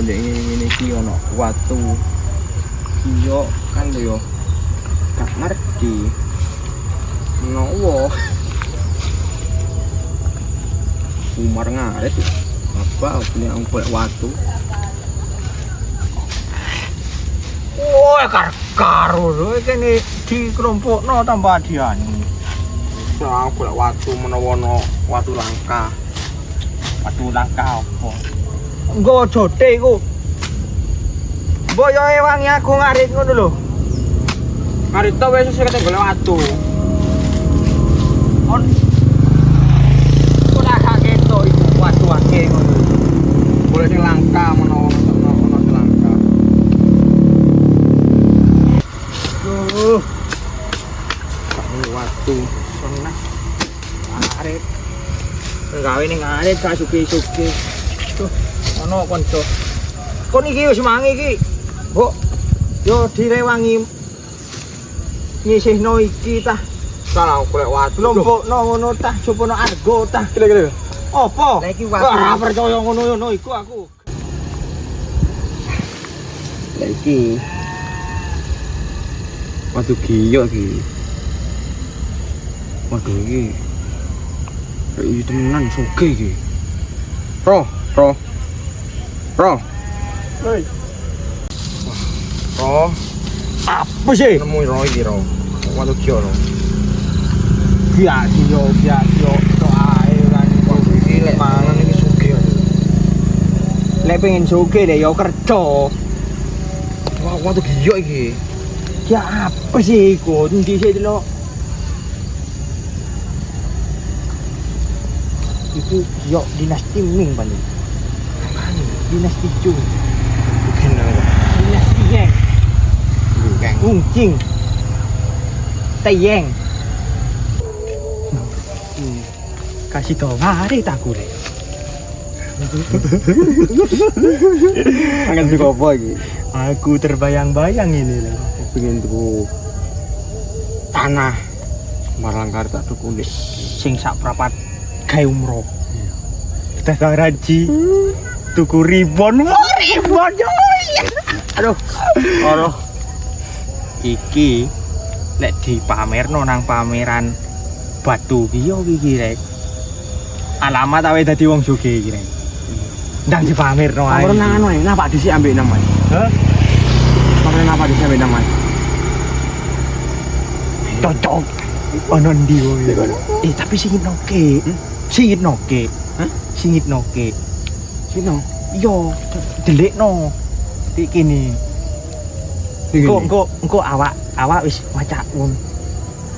ndek ngene iki ono watu. Iya kan yo gak ngerti. Nowo. Umar ngaret. Apa punya angkut watu. Wah, karo lho kene dikelompokno tambah diani. Nah, golek watu menawa watu langka. Watu langka apa? Engko jote iku. Mbok yo ewangi aku ngarit ngono lho. Ngarit to wis kate golek watu. Ora kaget to iku watu akeh ngono. Golek sing langka menawa ono sing langka. Watu Pernah ngarit. Gawe ning ngarit ka suge-suge. Tuh, ono kanca. Kon iki wis mangi iki. Mbok yo direwangi nyisihno iki tah. salah golek watu. Lompokno ngono tah, jopono argo tah. Kira-kira. Apa? Lah iki watu. Ora percaya ngono-ngono iku aku. Lah iki watu giyok iki. Waduh iki. Iki temenan sugih iki. Roh. Hei, Roh, apa sih? nemu roh iki roh. Watu giyok roh. Biasa yo to ae kan Waduh iki lek mangan iki sugih. lek pengen sugih deh yo kerja. Wah, watu giyok iki. Ya apa sih iku? Endi sih delok? Itu yo dinasti Ming paling. Dinasti Chu, Mungkin dinasti Yang, Geng. Ungcing, Taiyang. Kasih tau ngarit aku deh. Angen tuku apa iki? Aku terbayang-bayang ini loh. Pengen tuku tanah. Marangkar tak tuku ndek. Sing sak prapat gawe umroh. Kita haji. Tuku ribon, ribon coy. Aduh. Iki lek dipamerno nang pameran batu ki yo iki rek. Alamat awe dadi wong sugih iki rek. Ndang dipamerno ae. Pameran nang anu ae, napa dhisik ambek nama? Hah? Pameran napa dhisik ambek nama? Cocok. Ono ndi wong iki? Tapi singit noke. Singit noke. Hah? Singit noke. Sino? Yo, delikno. Iki kene. Engko awak wis macak wong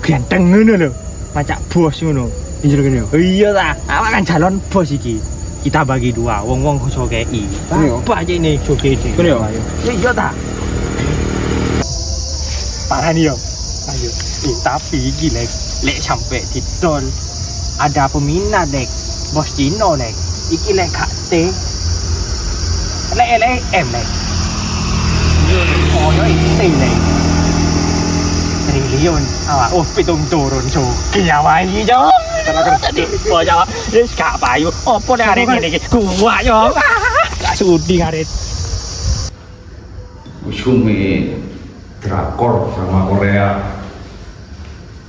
ganteng ngono lho. Macak bos ngono. Injil kene yo. Iya ta, awak kan calon bos iki. Kita bagi dua, wong-wong sogei. Apa aja ini sogei iki. Kene yo. Iya ta. Parani yo. Ayo. Tapi iki lek sampai didol ada peminat bos Cino iki lek gak T lek M koyo iki triliun awak pitung turun sugih awak iki yo tenan kerja bocah wis gak payu opo nek arek ngene iki gua yo gak sudi ngarit Usume drakor drama Korea.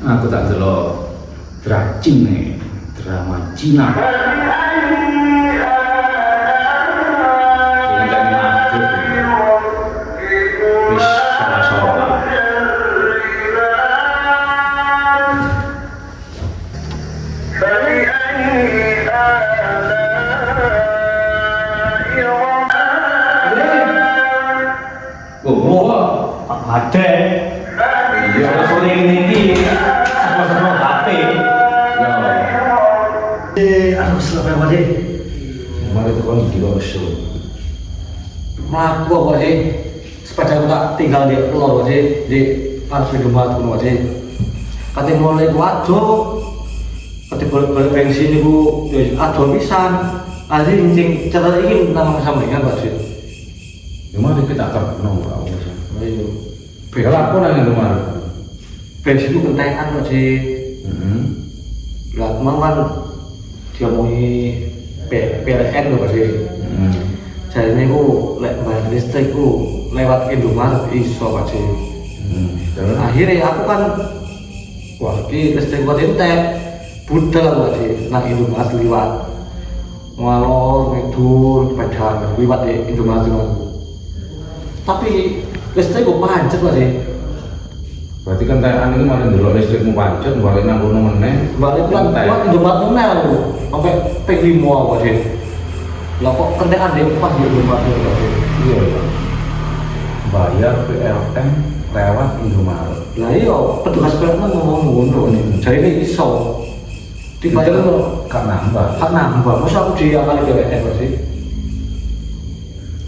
Aku tak delok drama Cina. Wis salah-salah. ada iya sore ini sama-sama HP aduh selamat pagi kemarin itu kan gila show melaku apa sih sepeda aku tak tinggal di pulau sih di pas di rumah aku sih katanya mulai waduh katanya balik bensin itu aduh pisan nanti incing cara ini tentang sama dengan Pak Sud kemarin kita akan kenal Pak ayo berapa orang yang kemarin bensin itu kentekan Pak sih lah kemarin kan diomongi PLN Pak sih Jarine ku lek bayar listrik ku lewat Indomaret iso Pak Ji. Terus Akhirnya aku kan wah iki listrik buat entek budal Pak Ji nang Indomaret liwat ngalor ngidul padahal liwat Indomaret tapi listrik kok pancet Pak Ji. berarti kan tayan ini malah ndelok listrikmu pancet balik nang kono meneh. Balik kan kuat Indomaret meneh aku sampai P5 Pak Ji. Lah kok kentekan dhewe pas di Indomaret Pak Ji. Iya. Bayar PLN lewat Indomaret. Lah iya petugas PLN ngomong ngono nih. Jarine iso. Dibayar Gak nambah. kan nambah, masa aku diakali PLN Pak Ji.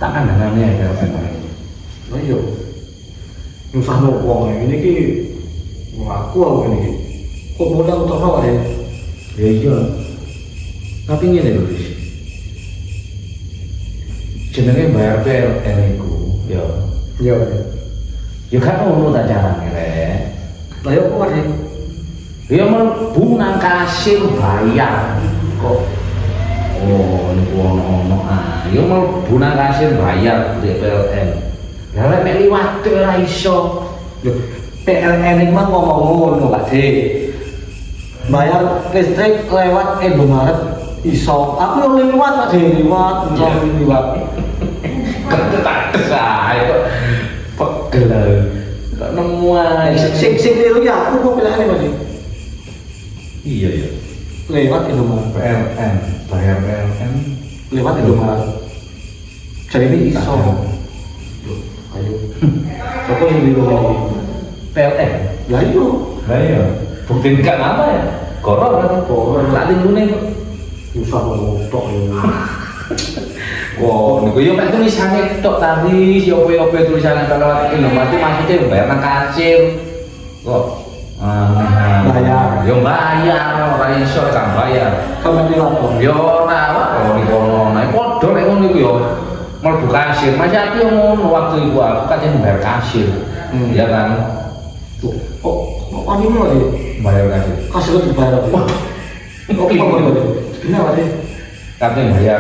Tak kandangane PLN. Lah iya. Nyusahno wong ini ki ngaku ini ki. Kok modal utama Pak ya? Ya iya. Tapi ngene lho, Ris. Jenenge bayar PLN iku, ya. Iya. Ya kan ono ta carane, Rek. Lah ya kok Pak ya? Ya mlebu nang kasir bayar kok. Oh, niku ono ya mlebu nang kasir bayar di PLN. Lah lek mek liwat ora iso. Loh, PLN itu mah ngomong ngono Pak Ji. Bayar listrik lewat Indomaret iso. Aku yang liwat Pak Ji, liwat. Tak saya kok pegel. Kok nemu ae. Sing niru ya aku kok PLN Pak Ji. Iya ya. Lewat Indomaret. PLN, bayar PLN Lewat Indomaret. Jadi ini iso. Ayo. Sopo yang niru ini? PLN. Lah iya. Lah iya. Bukti gak apa ya? Koror kan? Koror. Lali ngene kok. Susah ngotok ya. Wah, niku yo mek tulisane tok tadi, yo opo tulisane kalau Indomaret maksudnya bayar nang kasir. Kok Bayar. Yo bayar, ora iso kan bayar. Kamu di lapor. Yo ora, oh di kono. Nek padha nek ngono iku yo mlebu kasir. Masih aku yo ngono waktu iku aku kan bayar kasir. Ya kan? Kok ini mau sih? Bayar kasir. Kasih lo dibayar apa? Kok apa ini? Kenapa sih? Katanya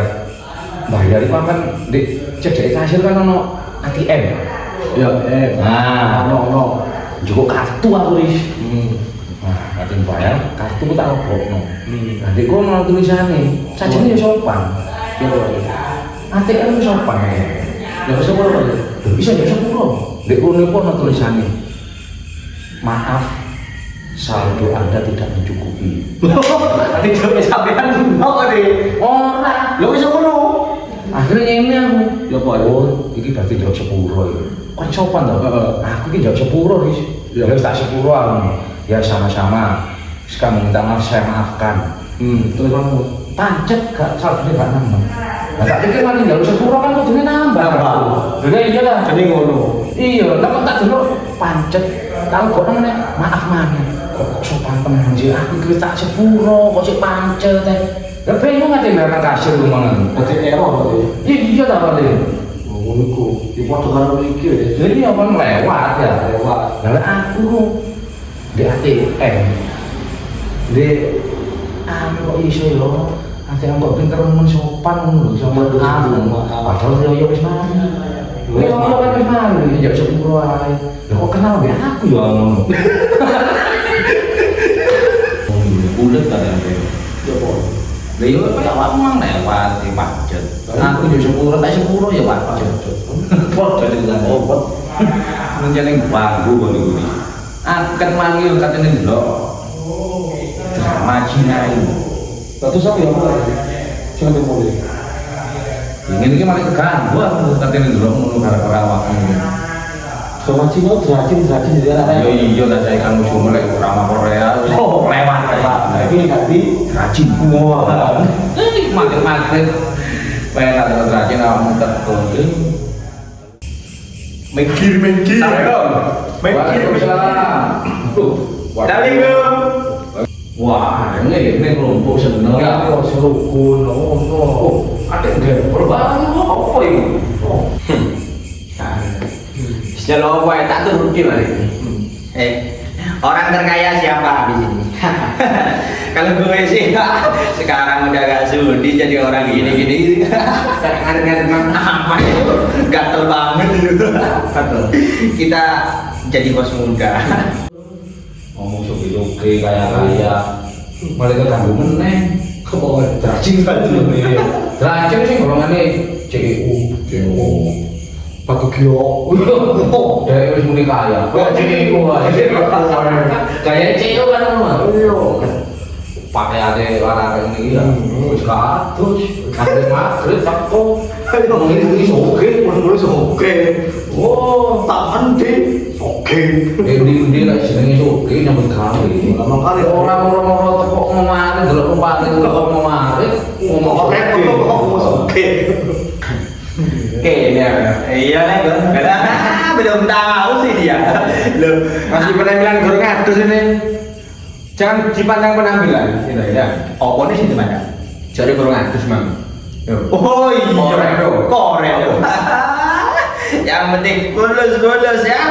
bayar itu kan di cedek kasir kan ono ATM. Ya, Nah, no. cukup kartu aku Ris. Nah, katanya bayar kartu tak robokno. Nanti gua mau tulisannya, sajane yo sopan. ATM yo sopan. Ya bisa apa? Bisa yo sepuro. Dek kono pun ono tulisannya. Maaf, saldo Anda tidak mencukupi. Nanti coba sampean apa nih? Ora, Ya bisa ngono. akhirnya ini aku. Ya apa? Oh, ini berarti jauh sepuro ya. Kan sopan tau? Aku ini jauh sepuro Ris. Ya tak sepuro aku. Ya sama-sama. Sekarang minta maaf, saya maafkan. Terus kamu Pancet gak, saldonya gak nambah. Nah, tak pikir mati jauh sepuro kan kudunya nambah. Jadi iya lah. jadi ngono. Iya, tapi tak dulu pancet. Tahu kok namanya maaf mana? Kok sopan temen sih? Aku kira tak sepuro, kok sih pancet teh. Ya pengen nggak tinggal nang kasir rumah Berarti error berarti. Iya tak boleh. Ngono ku. Di foto karo iki ya. Jadi apa lewat ya? Lewat. Lalu aku di ATM, di kok iso yo? ATM kok pinter men sopan lho sama kamu. Padahal yo wis mari. Yo kan wis mari, ya sepuro ae. Lah kok kenal ya aku yo ngono. Bulet ta ya. Ya apa? Lah yo kaya awakmu mang lewat di pancet. Aku yo sepuro, tak sepuro ya pancet. Padha dengan obat. Menjane banggu ngono kuwi. Akan manggil katene ndelok. Drama Cina ini. Terus apa ya? Jangan dimulai. Ingin iki malah keganggu aku katene ndelok ngono gara-gara awakmu. Sama Cina derajin di daerah. Yo iya tak saya kan musuh melek drama Korea. Lewat. Nah, ini ganti Rajin. wah. Makin-makin. Pengen ada rajin awakmu tekun. Mikir. Waalaikumsalam. Tuh. Assalamualaikum. Wah, ini kelompok Ya, sebenarnya. kok serukun, Oh, ada yang berbahaya apa ini? Oh. Sejauh apa ya tak turun di mana? Orang terkaya siapa habis ini? Kalau gue sih sekarang udah gak sudi jadi orang gini-gini. Ngaret-ngaret apa itu? Gatel banget itu. Kita jadi bos muda. Ngomong suki-suki kaya-kaya malah keganggu meneh kebawah dracing kan nih dracing sih golongannya CEU Pakugyo dari wis muni kaya CEU kaya CEU kan mah pakaiane warna ini ya wis kados kare magrib teko ngomongin soge oh tak mandi soge ndi lek jenenge soge nyambut gawe makane ora moro-moro teko ngomongane delok pepane ngomong soge Iya nih, belum tahu sih dia. Loh, Masih penampilan guru ngadus ini. Jangan dipandang penampilan, gitu ya. apa nih sih teman? Jadi guru ngadus, Mang. Oh iya, Keren dong. Yang penting kulus ya.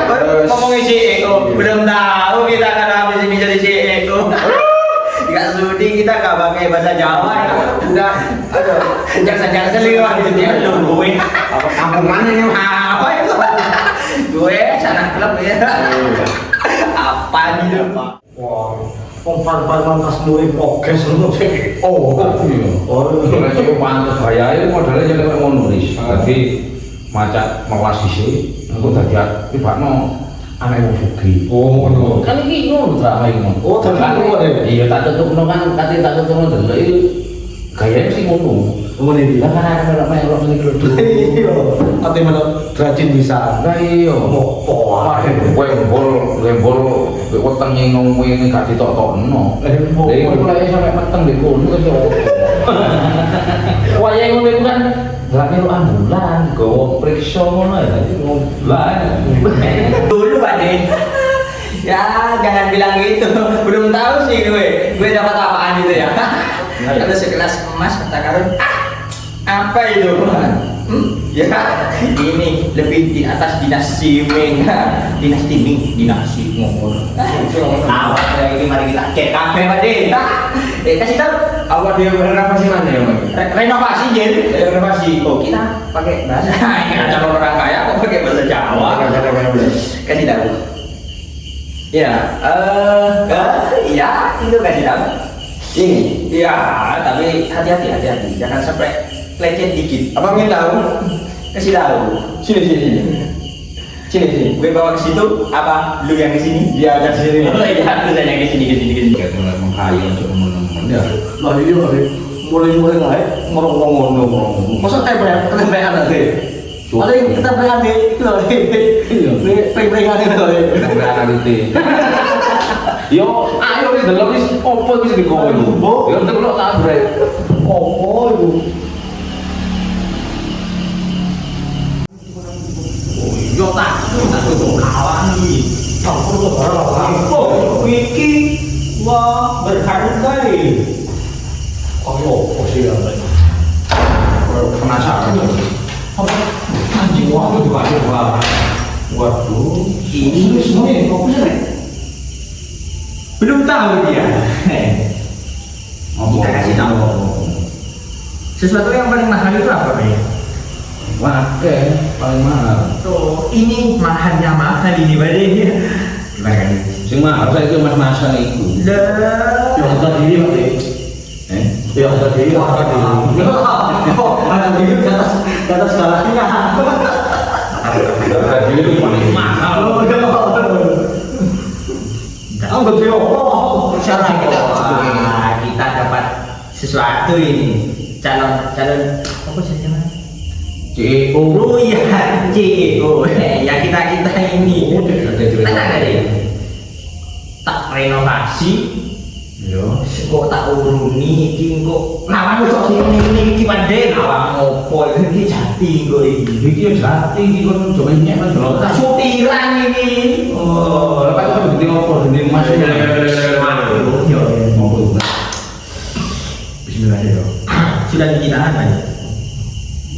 Ngomongin si Eko, belum tahu kita akan habis ini jadi si Eko. Gak sudi kita gak pakai bahasa Jawa ya. Udah, aduh, sejak seliwat gitu dia lu gue. Apa kampungan ini? Apa itu? Gue sana klub ya. Apa gitu? Wah, umpan-umpan tas murid podcast lu sih. Oh, iya. oh nek sing pantes bayae modalnya jadi kayak ngono wis dadi macak melas dhisik engko dadi tibakno anak wong sugih. Oh, ngono. Kan iki ngono drama iki ngono. Oh, dadi ngono ya? Iya, tak tutupno kan kate tak tutupno delok iki gayane sing ngono. Ngono iki. Lah kan ana melok ngene kluduk. Iya. Ate melok dracin bisa. Lah iya. Wah, Lembol weteng ning ngono ngene gak ditok-tokno. Lembol. Lah iku lek sampe meteng di kono kan yo. Wah, yang ngono iku kan berarti lu ambulan, gowo periksa ngono ya, dadi ngoblan. Dulu Pak De. Ya, jangan bilang gitu. Belum tahu sih gue dapat apaan gitu ya. Ada segelas emas kata Karun. Apa itu? Ya, ini lebih di atas dinasti Ming. Dinasti Ming, dinasti Mongol. Awas ya, ini mari kita cek apa Pak De. Kasih tahu. Apa dia renovasi mana ya, Mang? Renovasi jadi renovasi. Oh, kita pakai bahasa. Ini calon orang kaya kok pakai bahasa Jawa. Kasih tahu. Ya, ya itu kasih tahu. Ini, ya, tapi hati-hati, jangan sampai lecet dikit. Apa ingin tahu? Kasih tahu. Sini. Gue bawa ke situ, apa lu yang ke sini? Dia ada sini. Oh iya, lu yang ke sini. Kayak mulai menghayal untuk teman-teman ya. Lah iya, mulai naik ngomong. Masa tempelan ada deh. Ada yang ketempelan deh, itu loh. Ini pengen itu loh. Sampai analiti. Yo, ayo wis delok wis opo wis dikono. Yo delok tak brek. Oh, itu. Yo tak tutup kawan iki. Oh, iki wah berharga nih. Oh, sih ya. Penasaran. Apa? Anjing wah, itu wah. Waduh, Ini semuanya kok bisa. belum tahu dia. Kita kasih tahu. Sesuatu yang paling mahal itu apa, Pak? Wake paling mahal. Tuh, ini mahalnya mahal ini, Pak. Gimana kan? Sing mahal saiki mas-masan iku. Lah, Ya harga diri, Pak. Ya harga diri, harga diri. Harga diri di atas segalanya. Jadi itu paling mahal. Angkat dia. Insyaallah kita dapat sesuatu ini. Calon apa sih namanya? CEO. Oh iya, CEO. Ya kita ini. Tak ada deh. Tak renovasi. Yo. Kok tak uruni iki kok nawang kok sini iki pandhe nawang opo iki jati kok iki. Iki yo jati iki kon coba nyek mas lho. Tak sutiran iki. Oh, lha kok gede opo gede mas. Waduh, yo. Ngopo. Bismillah yo. Sudah dikitakan aja.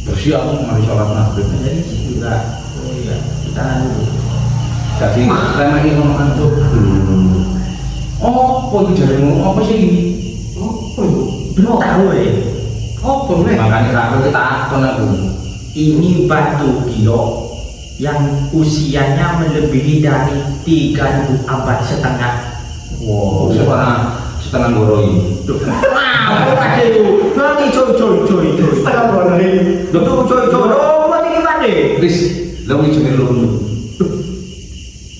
Bersih aku mari sholat maghrib. Jadi juga. Oh iya, kita dulu. Jadi lama ini ngomong tuh. Oh, kok iki jarene apa sih iki? Belum tahu ya. Oh, boleh. Makanya aku takon aku. Ini batu giok yang usianya melebihi dari 3.000 abad setengah. Wow, setengah goro ini. Wow, apa itu? Nanti coy. Setengah goro ini. Betul coy. Oh, mati gimana? Bis, lo ngijuni lu.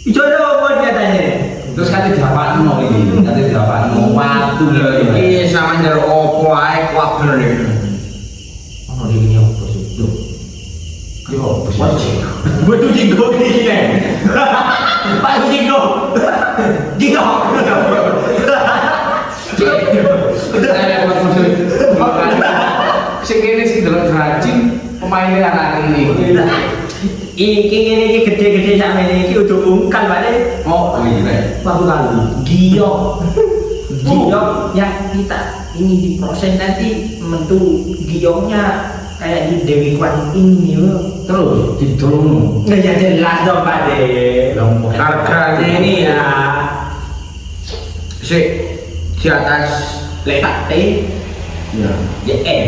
Coy buat katanya. Terus kate dirapakno iki, kate dirapakno watu Iki sama njero opo ae kuat bener iki. ono iki opo sih? Lho. Ki opo sih? Batu jinggo iki nek. Batu jinggo. Jinggo. Sing kene sing delok rajin pemaine anak ini. Iki ngene iki gede-gede sakmene iki udah ungkal balik. Oh, iya. Satu kali. Giok yang kita ini diproses nanti mentu gioknya kayak di Dewi Kwan ini Terus didolong. nggak ya jelas dong Pak De. Harganya ini ya di atas letak T Ya. ya M.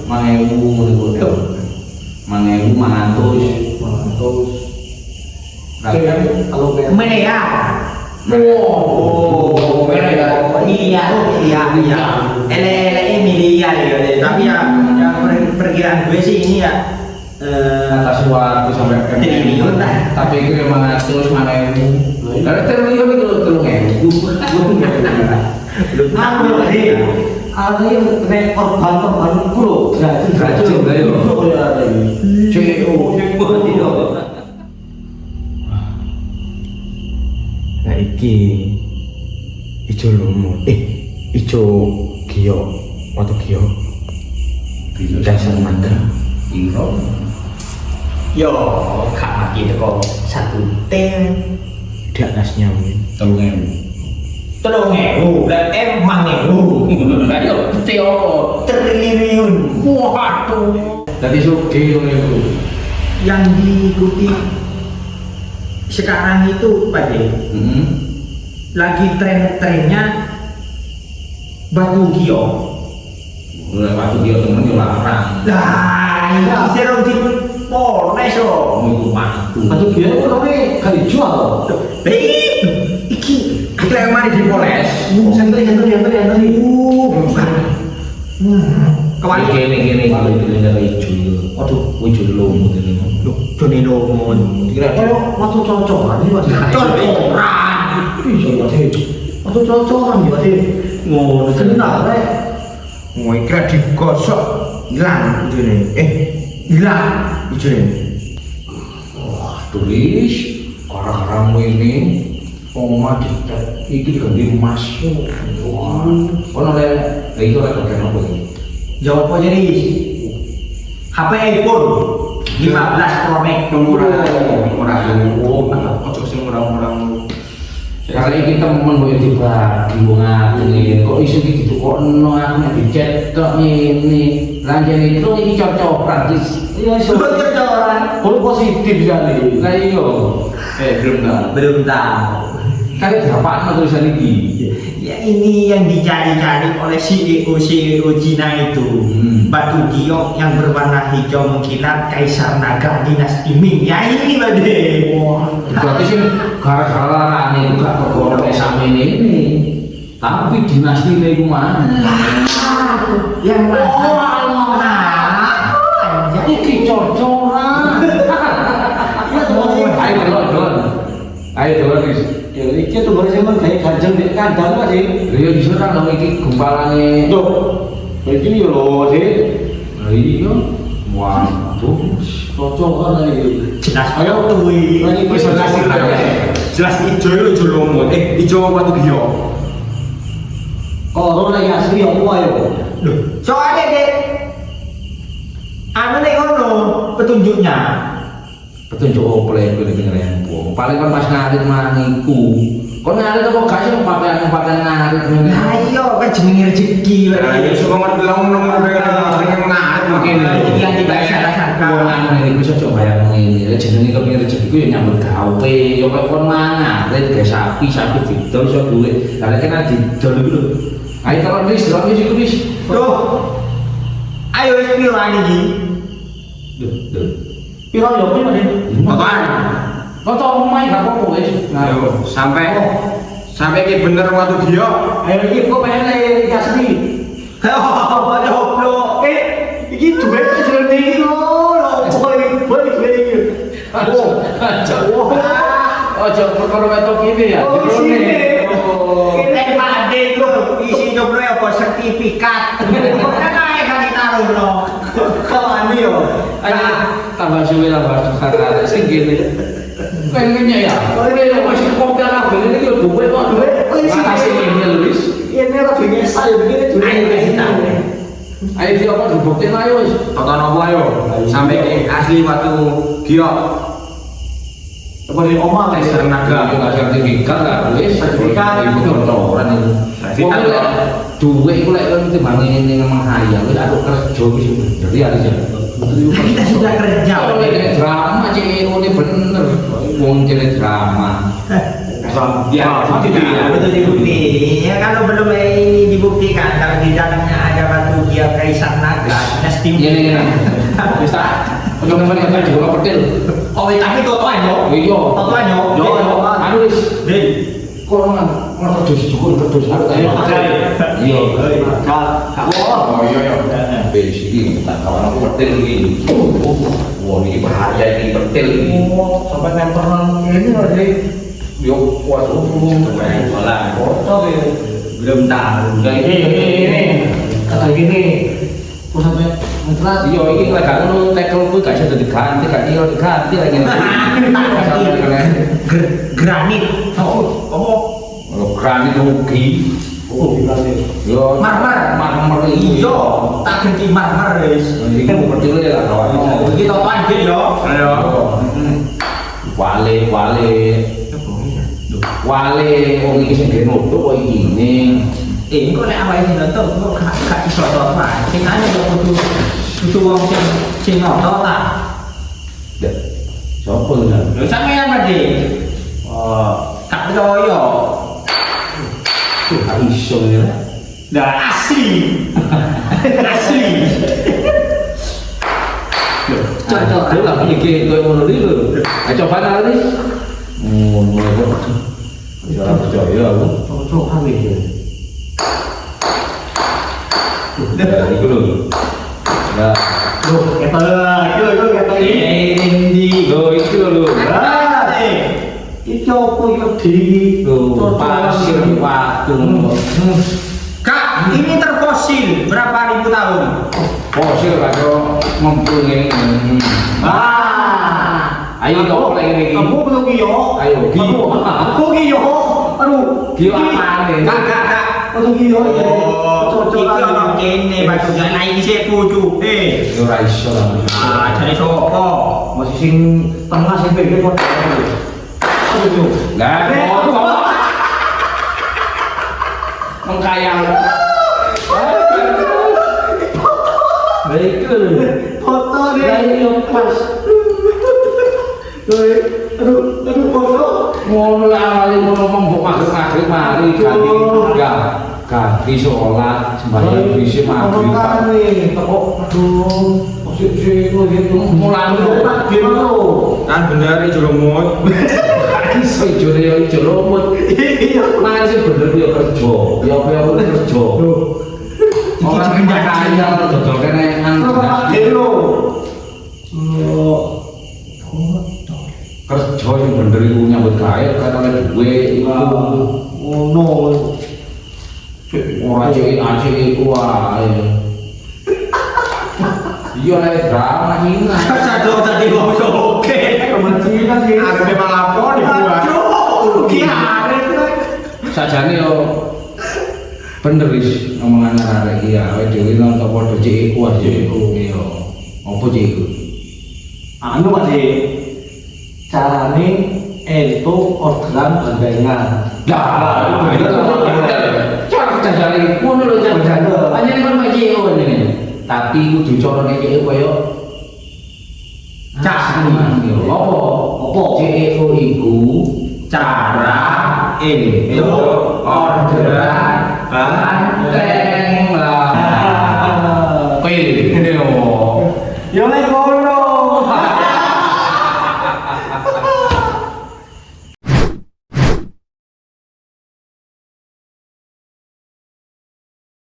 Mangewu ngono iku. Mangewu mangantus. Kalau Mana ya? Oh, Iya. Ele miliar ya. Tapi ya perkiraan gue sih ini ya atas waktu sampai triliun lah. Tapi itu memang terus mangewu. Karena triliun itu telung Aku tadi ada yang kena korban kulo racun dari Nah iki ijo lumut, ijo giyo, atau giyo dasar mantra. yo gak mati teko 1 T Di atasnya mungkin. Tolong dan emang yo triliun. Waduh. Tadi suki itu. Yang diikuti sekarang itu Pak De, lagi tren-trennya batu giok. Mulai waktu dia temen yo larang. Lah, ini serong di Polres yo. Itu waktu. Batu giok itu namanya kali jual. Iki yang mari di Polres. Santai. Kemarin Gini kalau itu dari hijau. Aduh, hijau lumut ini. Joni Nomon. Kira Kalau waktu cocokan ini masih Cocokan. Waktu cocokan ya sih. Ngono Kenal rek. Mau kira digosok hilang itu nih. Hilang itu nih. wah, tulis orang-orang ini oma dicat iki ganti masuk. Wah, ono le itu le pakai apa iki? Jawab apa jadi? HP iPhone 15 Pro Max Ojo sing murah-murah. Karena ini temen gue dibagi gue ngakungin kok isu gitu kok no aku nek dicetok ini lanjut itu ini cocok praktis iya Cocokan. positif sekali lah iyo Belum tahu. kali berapa tulisan ini Ya ini yang dicari-cari oleh CEO Cina itu. Batu giok yang berwarna hijau mengkilat Kaisar Naga dinasti Ming. Ya ini Bade. berarti sih gara-gara ini juga kegorong sama ini tapi dinasti ini itu mana Yang mana? jadi kicocoran ayo dulu Ya iki tuh baru zaman kayak kanjeng di kandang Mas sih. iya justru kan kalau ini gumpalannya Tuh. Iki yo lho sih. iya waduh Cocokan iki. Jelas Ayo kuwi. Ini Wis jelas ijo itu ijo lumut. Ijo batu giok. Kalau lagi asli apa ayo? Loh, soalnya deh anu nek ngono petunjuknya. petunjuk opo lek kuwi dengerin wong paling kan pas ngarit mangiku kok ngarit kok gak sih pakaian ngarit Nah iya kan jenenge rezeki Nah, ya suka ngerti bilang nomor pengen sering ngarit makin. Rezeki yang tidak salah sangka. wong anu iki bisa coba bayang ngene jenenge kepengin rezeki ku ya nyambut gawe ya kok kon mangan gawe sapi didol iso duit lah kan didol iku lho Ayo kalau wis iku wis. Loh. Ayo wis piro iki? Duh. Piro yo piro Den? Totoan. Toto omahe gak apa-apa wis. Ayo, sampai ki bener waktu dia. Ayo iki kok pengen iki asli. Goblok. Iki duit jane iki lho. Boleh iki. Ojo perkara wetok ini ya. Oh, sini. Kita pade itu isi jomblo apa sertifikat. Kan ae kan ditaruh no. Kawan yo. Ayo tambah suwe lah Mas kakak sing gini. Pengennya ya. Ini masih kopi ala beli ini yo duwe kok duwe. Makasih ini Luis. Ini ora biasa yo begini duwe. Ayo kasih tahu. Ayo dia apa dibuktiin ayo wis. Tonton apa ayo? Sampai ki asli waktu dia. Apa di omah Tes tenaga. Yo gak sertifikat lah wis. Sertifikat. Itu kotoran itu. Sertifikat. Duwe iku lek kon timbang ngene nang hayal wis aku kerja wis jadi harus ya. Kita sudah kerja. Kalau ini drama cek ini bener. Wong jadi drama. Ya, Betul dibukti. Ya kalau belum ini dibuktikan kalau di dalamnya ada batu dia kaisar naga, dinasti. Ini. Bisa. Untuk kemarin kan juga petil. Oh, tapi totoan yo. Iya. Totoan yo. Yo, anu wis. Deh. Korongan terus juga terus harus ayo. Iya. Oh iya. Wis iki tak kawan aku petil iki. Wah, ini bahaya ini petil ini. Sampai nempel nang ini loh, Dek. Yo, waduh. Bola. Foto ya. Belum tahu. Ya ini. Kata gini. Kok sampai Nah, iya iki lek gak ngono tekel kuwi gak iso diganti, gak iso diganti lagi. Granit. Oh, Kalau granit rugi. oh, granit. Yo, marmer iki. Iya, tak ganti marmer wis. Iki mau percaya lah kawan. Iki totoan gitu yo. Ayo. Wale wong iki sing nutuk kok iki. Ini kok nek awake dhewe nonton kok gak iso to, Pak. Sing ane kok kudu wong sing nonton ta. Dek. Sopo lho? Lho sampeyan Pak, gak percaya. Gak iso ya. Lah asli. Asli. Cocok lah iki koyo ngono iki lho. Coba nanti. Ngono kok. Ya percaya aku. Cocok kali ya. Ya iku lho. Nah, Loh, ketel ini. lho iki lho. Iki opo iki dhewe? Lho, pasir watu. Kak, ini terfosil berapa ribu tahun? Fosil karo ngempul ngene. Ayo kok lek ngene iki. Kamu belum yo. Ayo, Gio. Aku yo. Aduh, Gio apane? Kak. Aku yo. Iki ono kene batu jana iki sik pucuk. Yo ora iso lah. Jane sopo? Masih sing tengah sing pinggir kok. Aduh. Lah, mengkayang. Baik lho. Foto Lah deh. yo pas. Aduh, foto. Ngono lah ali ngono mbok maghrib mari ganti sholat sembahyang bisa maghrib. Aduh. Mulang lho. Kan bener iki jeromut. Iso jare yo jeromut. Mangan sing bener yo kerja. Yo apa kerja. Orang kaya dodol kene kerja yang bener iku nyambut gawe kan oleh duwe iku Ngono. ora acik iku wae. Iya lek drama iki. Satu tadi gua oke. Kementerian sih. Aku memang lapor di gua. Aduh, gimana itu? Sajane yo bener wis omongan arek iki ya, awake dhewe nonton padha cek iku aja iku. Iya. Apa cek iku? Anu Pak, carane entuk orderan bandengan. Lah, itu cara jajare ngono lho jajare. Panjenengan kon maji ngene. Tapi kudu carane cek koyo Cak apa? Apa? CEO iku Cara itu orderan banteng lah. Pilih. Yo lek ngono